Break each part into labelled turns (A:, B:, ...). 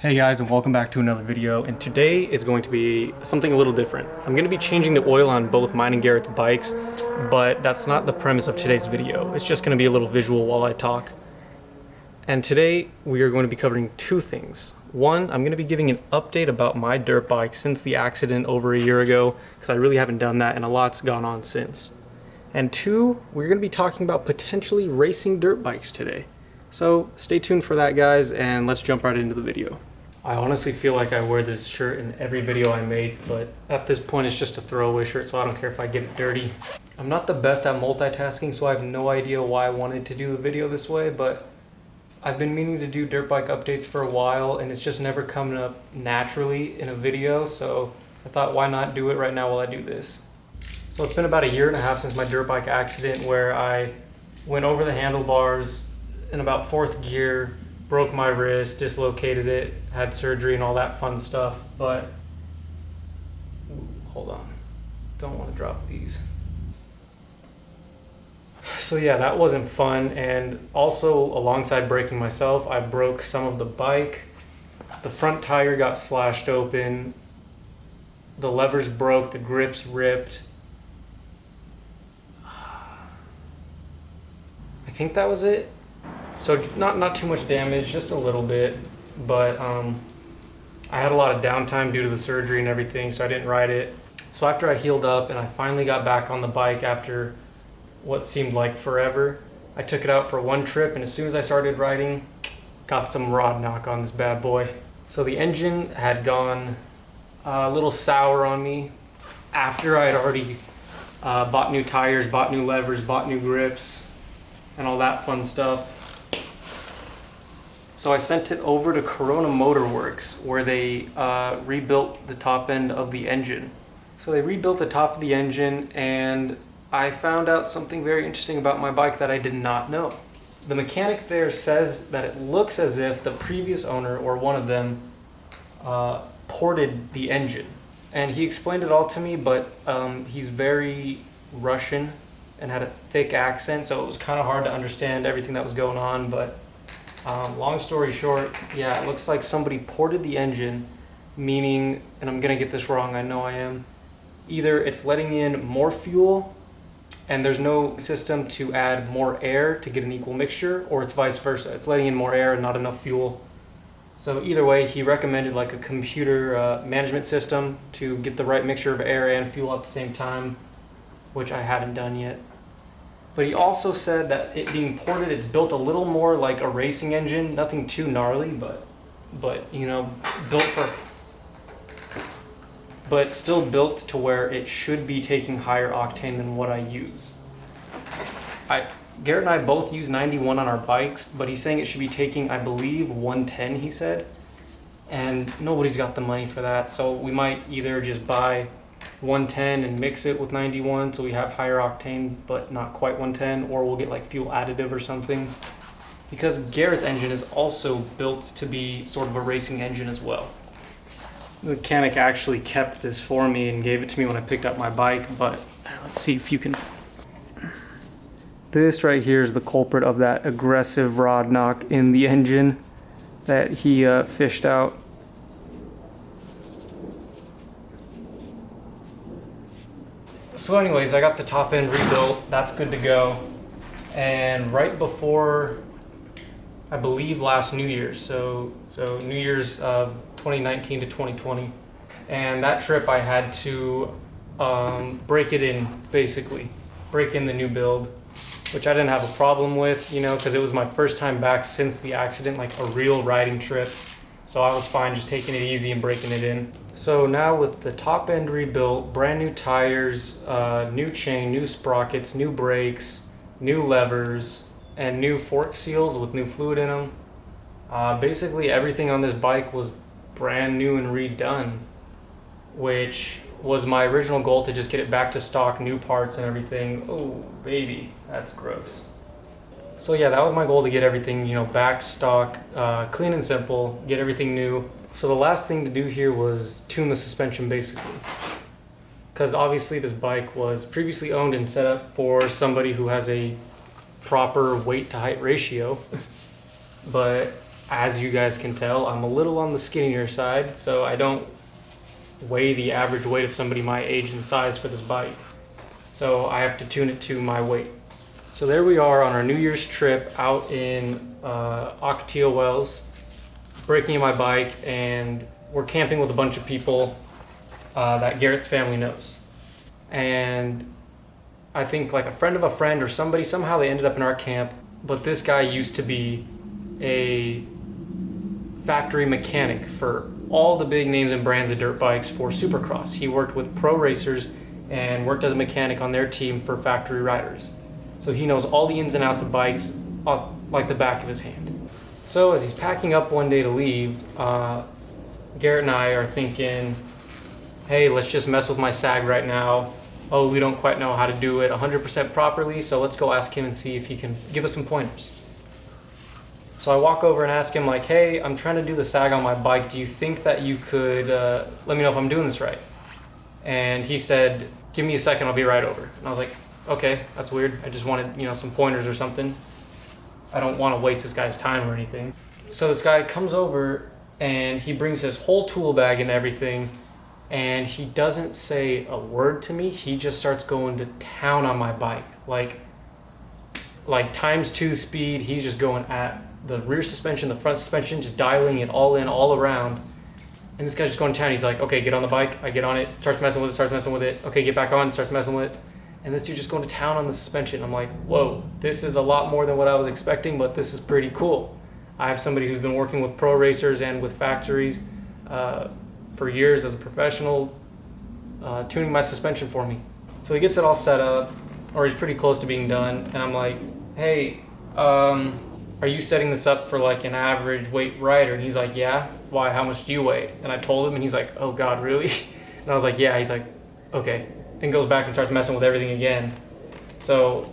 A: Hey guys, and welcome back to another video, and today is going to be something a little different. I'm going to be changing the oil on both mine and Garrett's bikes, but that's not the premise of today's video. It's just going to be a little visual while I talk. And today we are going to be covering two things. One, I'm going to be giving an update about my dirt bike since the accident over a year ago, because I really haven't done that and a lot's gone on since. And two, we're going to be talking about potentially racing dirt bikes today. So stay tuned for that, guys, and let's jump right into the video. I honestly feel like I wear this shirt in every video I make, but at this point it's just a throwaway shirt, so I don't care if I get it dirty. I'm not the best at multitasking, so I have no idea why I wanted to do the video this way, but I've been meaning to do dirt bike updates for a while, and it's just never coming up naturally in a video, so I thought, why not do it right now while I do this? So it's been about a year and a half since my dirt bike accident, where I went over the handlebars in about fourth gear, broke my wrist, dislocated it, had surgery and all that fun stuff, but hold on, don't want to drop these. So yeah, that wasn't fun, and also alongside breaking myself, I broke some of the bike. The front tire got slashed open, the levers broke, the grips ripped. I think that was it. So not too much damage, just a little bit, but I had a lot of downtime due to the surgery and everything, so I didn't ride it. So after I healed up and I finally got back on the bike after what seemed like forever, I took it out for one trip, and as soon as I started riding, got some rod knock on this bad boy. So the engine had gone a little sour on me after I had already bought new tires, bought new levers, bought new grips, and all that fun stuff. So I sent it over to Corona Motor Works, where they rebuilt the top end of the engine. So they rebuilt the top of the engine, and I found out something very interesting about my bike that I did not know. The mechanic there says that it looks as if the previous owner, or one of them, ported the engine. And he explained it all to me, but he's very Russian and had a thick accent, so it was kind of hard to understand everything that was going on, but long story short, yeah, it looks like somebody ported the engine, meaning, and I'm gonna get this wrong, I know I am, either it's letting in more fuel and there's no system to add more air to get an equal mixture, or it's vice versa, it's letting in more air and not enough fuel. So either way, he recommended like a computer management system to get the right mixture of air and fuel at the same time, which I haven't done yet. But he also said that it being ported, it's built a little more like a racing engine, nothing too gnarly, but you know, but still built to where it should be taking higher octane than what I use. Garrett and I both use 91 on our bikes, but he's saying it should be taking, I believe, 110, he said. And nobody's got the money for that, so we might either just buy 110 and mix it with 91 so we have higher octane but not quite 110, or we'll get like fuel additive or something, because Garrett's engine is also built to be sort of a racing engine as well. The mechanic actually kept this for me and gave it to me when I picked up my bike, but let's see if you can. This right here is the culprit of that aggressive rod knock in the engine that he fished out. So anyways, I got the top end rebuilt, that's good to go. And right before, I believe, last New Year's, so New Year's of 2019 to 2020. And that trip I had to break it in, basically. Break in the new build, which I didn't have a problem with, you know, because it was my first time back since the accident, like a real riding trip. So I was fine just taking it easy and breaking it in. So now with the top end rebuilt, brand new tires, new chain, new sprockets, new brakes, new levers, and new fork seals with new fluid in them. Basically everything on this bike was brand new and redone, which was my original goal, to just get it back to stock, new parts and everything. Oh baby, that's gross. So yeah, that was my goal, to get everything, you know, back stock, clean and simple, get everything new. So the last thing to do here was tune the suspension, basically. Because obviously this bike was previously owned and set up for somebody who has a proper weight to height ratio. But as you guys can tell, I'm a little on the skinnier side, so I don't weigh the average weight of somebody my age and size for this bike. So I have to tune it to my weight. So there we are on our New Year's trip out in Ocotillo Wells, breaking my bike, and we're camping with a bunch of people that Garrett's family knows. And I think like a friend of a friend or somebody, somehow they ended up in our camp, but this guy used to be a factory mechanic for all the big names and brands of dirt bikes for Supercross. He worked with pro racers and worked as a mechanic on their team for factory riders. So he knows all the ins and outs of bikes like the back of his hand. So as he's packing up one day to leave, Garrett and I are thinking, hey, let's just mess with my sag right now. Oh, we don't quite know how to do it 100% properly, so let's go ask him and see if he can give us some pointers. So I walk over and ask him like, hey, I'm trying to do the sag on my bike. Do you think that you could let me know if I'm doing this right? And he said, give me a second, I'll be right over. And I was like, okay, that's weird. I just wanted, some pointers or something. I don't want to waste this guy's time or anything. So this guy comes over and he brings his whole tool bag and everything, and he doesn't say a word to me. He just starts going to town on my bike. Like ×2 speed. He's just going at the rear suspension, the front suspension, just dialing it all in, all around. And this guy's just going to town. He's like, okay, get on the bike. I get on it, starts messing with it. Okay, get back on, starts messing with it. And this dude just going to town on the suspension. I'm like, whoa, this is a lot more than what I was expecting, but this is pretty cool. I have somebody who's been working with pro racers and with factories for years as a professional, tuning my suspension for me. So he gets it all set up, or he's pretty close to being done. And I'm like, hey, are you setting this up for like an average weight rider? And he's like, yeah. Why? How much do you weigh? And I told him, and he's like, oh God, really? And I was like, yeah. He's like, okay. And goes back and starts messing with everything again. So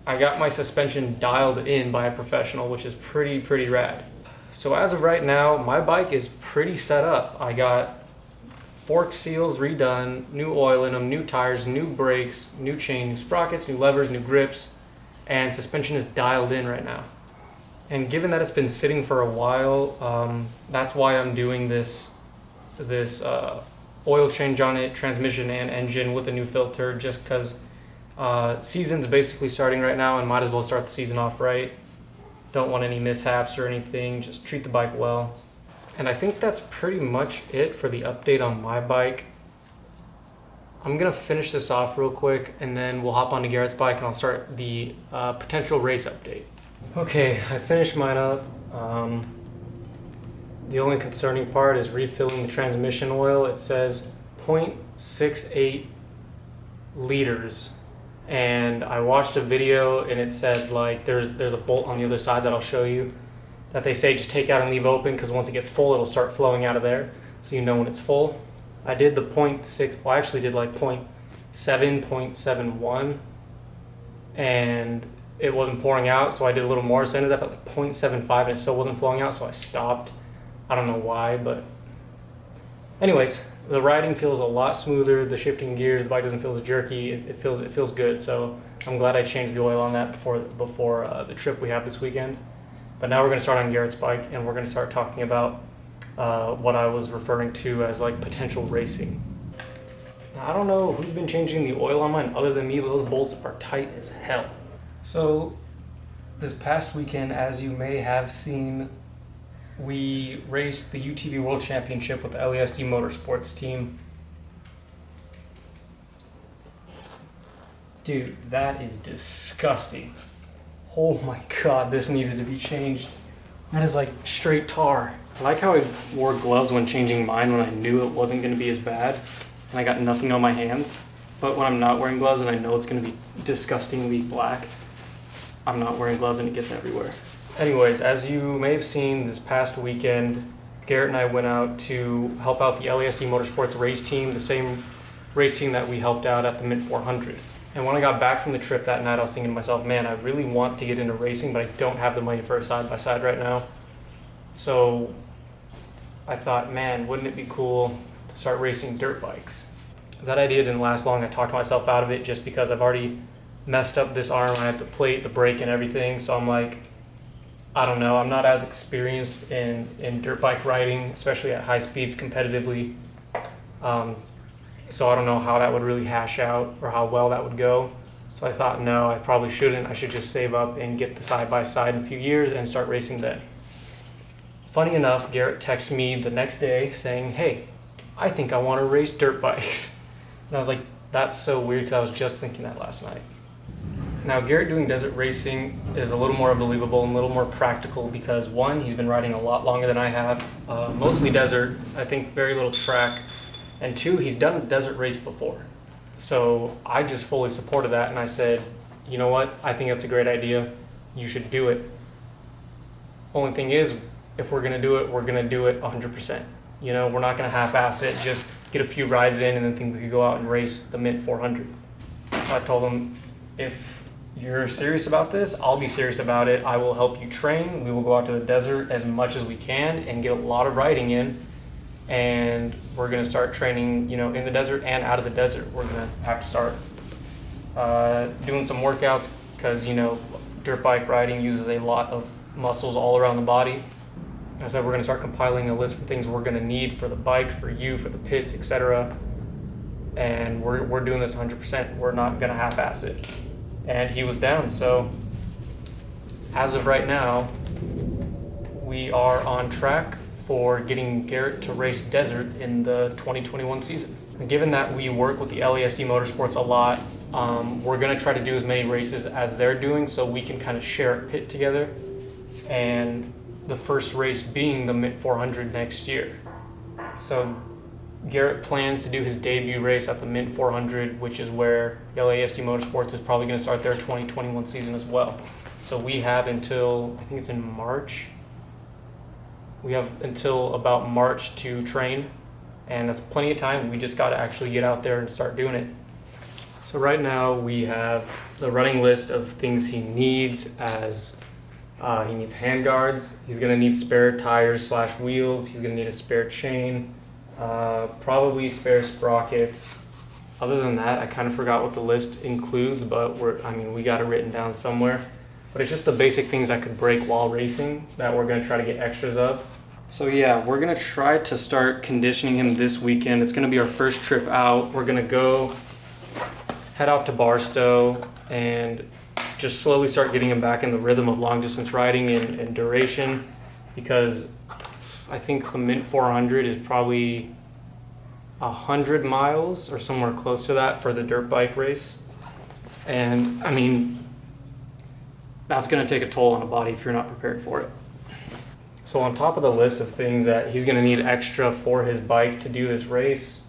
A: I got my suspension dialed in by a professional, which is pretty rad. So as of right now, my bike is pretty set up. I got fork seals redone, new oil in them, new tires, new brakes, new chain, new sprockets, new levers, new grips, and suspension is dialed in right now. And given that it's been sitting for a while, that's why I'm doing this oil change on it, transmission and engine with a new filter, just because season's basically starting right now and might as well start the season off right. Don't want any mishaps or anything, just treat the bike well. And I think that's pretty much it for the update on my bike. I'm gonna finish this off real quick and then we'll hop onto Garrett's bike and I'll start the potential race update. Okay, I finished mine up. The only concerning part is refilling the transmission oil. It says 0.68 liters. And I watched a video and it said like there's a bolt on the other side that I'll show you that they say just take out and leave open because once it gets full it'll start flowing out of there, so you know when it's full. I did the 0.6, well I actually did like 0.7, 0.71 and it wasn't pouring out, so I did a little more, so I ended up at like 0.75 and it still wasn't flowing out, so I stopped. I don't know why, but anyways, the riding feels a lot smoother, the shifting gears, the bike doesn't feel as jerky, it feels good, so I'm glad I changed the oil on that before the trip we have this weekend. But now we're going to start on Garrett's bike and we're going to start talking about what I was referring to as like potential racing. Now, I don't know who's been changing the oil on mine other than me, but those bolts are tight as hell. So this past weekend, as you may have seen, we raced the UTV World Championship with the LASD Motorsports team. Dude, that is disgusting. Oh my God, this needed to be changed. That is like straight tar. I like how I wore gloves when changing mine when I knew it wasn't going to be as bad and I got nothing on my hands. But when I'm not wearing gloves and I know it's going to be disgustingly black, I'm not wearing gloves and it gets everywhere. Anyways, as you may have seen this past weekend, Garrett and I went out to help out the LASD Motorsports race team, the same race team that we helped out at the Mint 400. And when I got back from the trip that night, I was thinking to myself, man, I really want to get into racing, but I don't have the money for a side-by-side right now. So I thought, man, wouldn't it be cool to start racing dirt bikes? That idea didn't last long. I talked myself out of it just because I've already messed up this arm. I have the plate, the brake, and everything. So I'm like, I don't know. I'm not as experienced in dirt bike riding, especially at high speeds competitively. So I don't know how that would really hash out or how well that would go. So I thought, no, I probably shouldn't. I should just save up and get the side-by-side in a few years and start racing then. Funny enough, Garrett texted me the next day saying, hey, I think I want to race dirt bikes. And I was like, that's so weird because I was just thinking that last night. Now, Garrett doing desert racing is a little more believable and a little more practical because one, he's been riding a lot longer than I have, mostly desert, I think very little track, and two, he's done a desert race before. So I just fully supported that and I said, you know what, I think that's a great idea, you should do it. Only thing is, if we're gonna do it, we're gonna do it 100%. You know, we're not gonna half-ass it, just get a few rides in and then think we could go out and race the Mint 400. I told him, if you're serious about this, I'll be serious about it. I will help you train. We will go out to the desert as much as we can and get a lot of riding in. And we're gonna start training, you know, in the desert and out of the desert. We're gonna have to start doing some workouts because, you know, dirt bike riding uses a lot of muscles all around the body. I said we're gonna start compiling a list for things we're gonna need for the bike, for you, for the pits, etc. And we're doing this 100%. We're not gonna half-ass it. And he was down, so as of right now, we are on track for getting Garrett to race desert in the 2021 season. And given that we work with the LASD Motorsports a lot, we're gonna try to do as many races as they're doing so we can kind of share a pit together. And the first race being the Mint 400 next year. So Garrett plans to do his debut race at the Mint 400, which is where LASD Motorsports is probably going to start their 2021 season as well. So we have until, I think it's in March. We have until about March to train, and that's plenty of time. We just got to actually get out there and start doing it. So right now we have the running list of things he needs as he needs hand guards. He's going to need spare tires / wheels. He's going to need a spare chain. Probably spare sprockets. Other than that, I kind of forgot what the list includes, but we got it written down somewhere. But it's just the basic things that could break while racing that we're going to try to get extras of. So yeah, we're going to try to start conditioning him this weekend. It's going to be our first trip out. We're going to head out to Barstow and just slowly start getting him back in the rhythm of long distance riding and duration, because I think the Mint 400 is probably 100 miles or somewhere close to that for the dirt bike race. And I mean, that's going to take a toll on a body if you're not prepared for it. So on top of the list of things that he's going to need extra for his bike to do this race,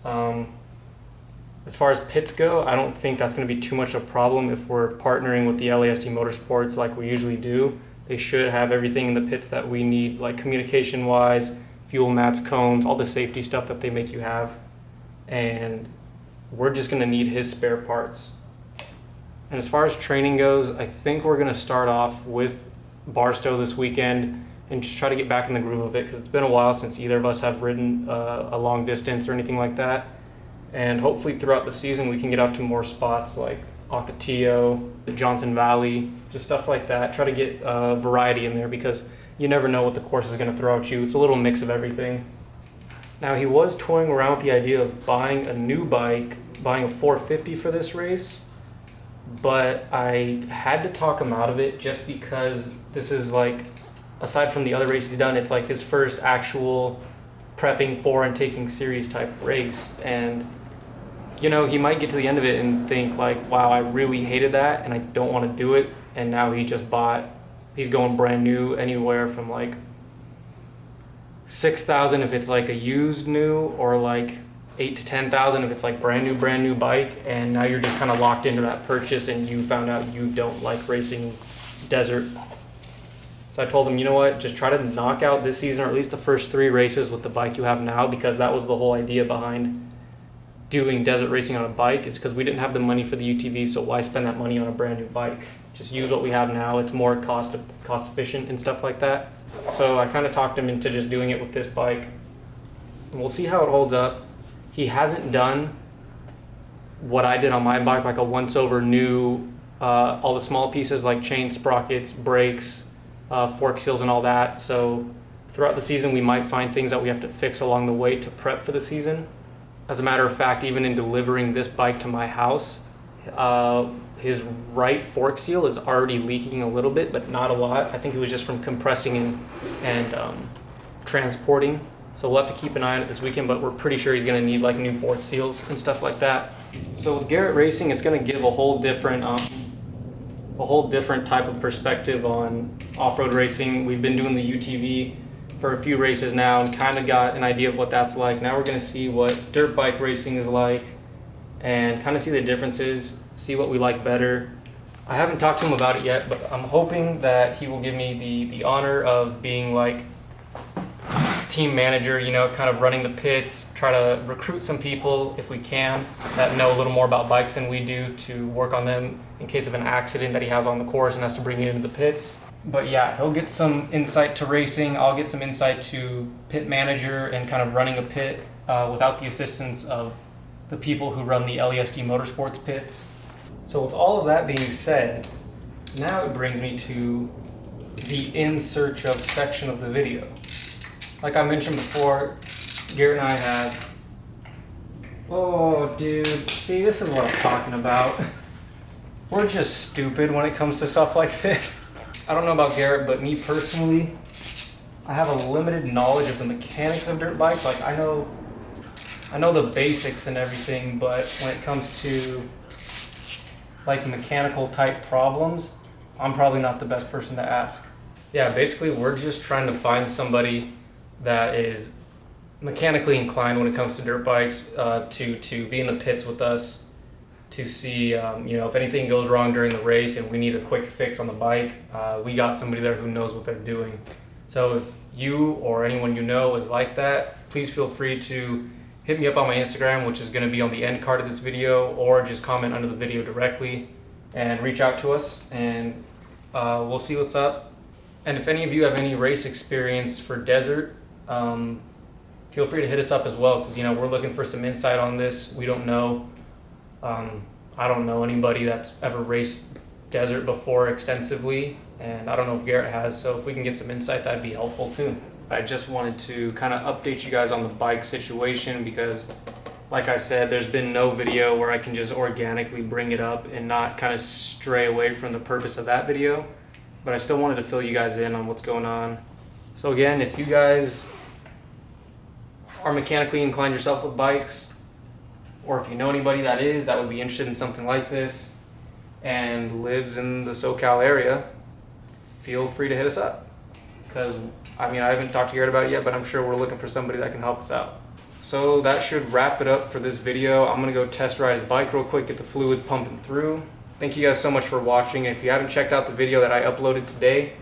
A: as far as pits go, I don't think that's going to be too much of a problem if we're partnering with the LASD Motorsports like we usually do. They should have everything in the pits that we need, like communication-wise, fuel mats, cones, all the safety stuff that they make you have. And we're just going to need his spare parts. And as far as training goes, I think we're going to start off with Barstow this weekend and just try to get back in the groove of it, because it's been a while since either of us have ridden a long distance or anything like that. And hopefully throughout the season we can get out to more spots like Ocotillo, the Johnson Valley, just stuff like that. Try to get variety in there because you never know what the course is going to throw at you. It's a little mix of everything. Now, he was toying around with the idea of buying a new bike, buying a 450 for this race, but I had to talk him out of it just because this is like, aside from the other races he's done, it's like his first actual prepping for and taking serious type race. And you know, he might get to the end of it and think like, wow, I really hated that and I don't want to do it. And now he's going brand new, anywhere from like $6,000 if it's like a used new, or like $8,000 to $10,000 if it's like brand new bike. And now you're just kind of locked into that purchase and you found out you don't like racing desert. So I told him, you know what, just try to knock out this season, or at least the first 3 races with the bike you have now, because that was the whole idea behind doing desert racing on a bike, is because we didn't have the money for the UTV, so why spend that money on a brand new bike? Just use what we have now. It's more cost efficient and stuff like that. So I kind of talked him into just doing it with this bike. And we'll see how it holds up. He hasn't done what I did on my bike, like a once over new, all the small pieces like chain, sprockets, brakes, fork seals and all that. So throughout the season, we might find things that we have to fix along the way to prep for the season. As a matter of fact, even in delivering this bike to my house, his right fork seal is already leaking a little bit, but not a lot. I think it was just from compressing and transporting. So we'll have to keep an eye on it this weekend, but we're pretty sure he's gonna need like new fork seals and stuff like that. So with Garrett Racing, it's gonna give a whole different type of perspective on off-road racing. We've been doing the UTV for a few races now and kind of got an idea of what that's like. Now we're gonna see what dirt bike racing is like and kind of see the differences, see what we like better. I haven't talked to him about it yet, but I'm hoping that he will give me the honor of being like team manager, you know, kind of running the pits, try to recruit some people if we can that know a little more about bikes than we do to work on them in case of an accident that he has on the course and has to bring it into the pits. But yeah, he'll get some insight to racing. I'll get some insight to pit manager and kind of running a pit without the assistance of the people who run the LESD Motorsports pits. So with all of that being said, now it brings me to the in search of section of the video. Like I mentioned before, Garrett and I have, oh dude, see, this is what I'm talking about. We're just stupid when it comes to stuff like this. I don't know about Garrett, but me personally, I have a limited knowledge of the mechanics of dirt bikes. Like I know the basics and everything, but when it comes to like mechanical type problems, I'm probably not the best person to ask. Yeah, basically we're just trying to find somebody that is mechanically inclined when it comes to dirt bikes to be in the pits with us, to see you know, if anything goes wrong during the race and we need a quick fix on the bike, we got somebody there who knows what they're doing. So if you or anyone you know is like that, please feel free to hit me up on my Instagram, which is going to be on the end card of this video, or just comment under the video directly and reach out to us and we'll see what's up. And if any of you have any race experience for desert, feel free to hit us up as well, because you know, we're looking for some insight on this. We don't know. I don't know anybody that's ever raced desert before extensively, and I don't know if Garrett has, so if we can get some insight, that'd be helpful too. I just wanted to kind of update you guys on the bike situation because, like I said, there's been no video where I can just organically bring it up and not kind of stray away from the purpose of that video. But I still wanted to fill you guys in on what's going on. So again, if you guys are mechanically inclined yourself with bikes, or if you know anybody that would be interested in something like this and lives in the SoCal area, feel free to hit us up. Because, I mean, I haven't talked to Garrett about it yet, but I'm sure we're looking for somebody that can help us out. So that should wrap it up for this video. I'm gonna go test ride his bike real quick, get the fluids pumping through. Thank you guys so much for watching. And if you haven't checked out the video that I uploaded today,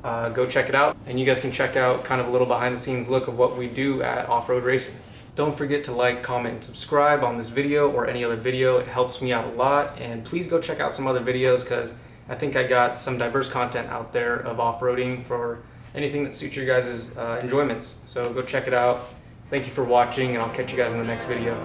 A: go check it out. And you guys can check out kind of a little behind the scenes look of what we do at Off-Road Racing. Don't forget to like, comment, and subscribe on this video or any other video. It helps me out a lot. And please go check out some other videos, because I think I got some diverse content out there of off-roading for anything that suits your guys' enjoyments. So go check it out. Thank you for watching, and I'll catch you guys in the next video.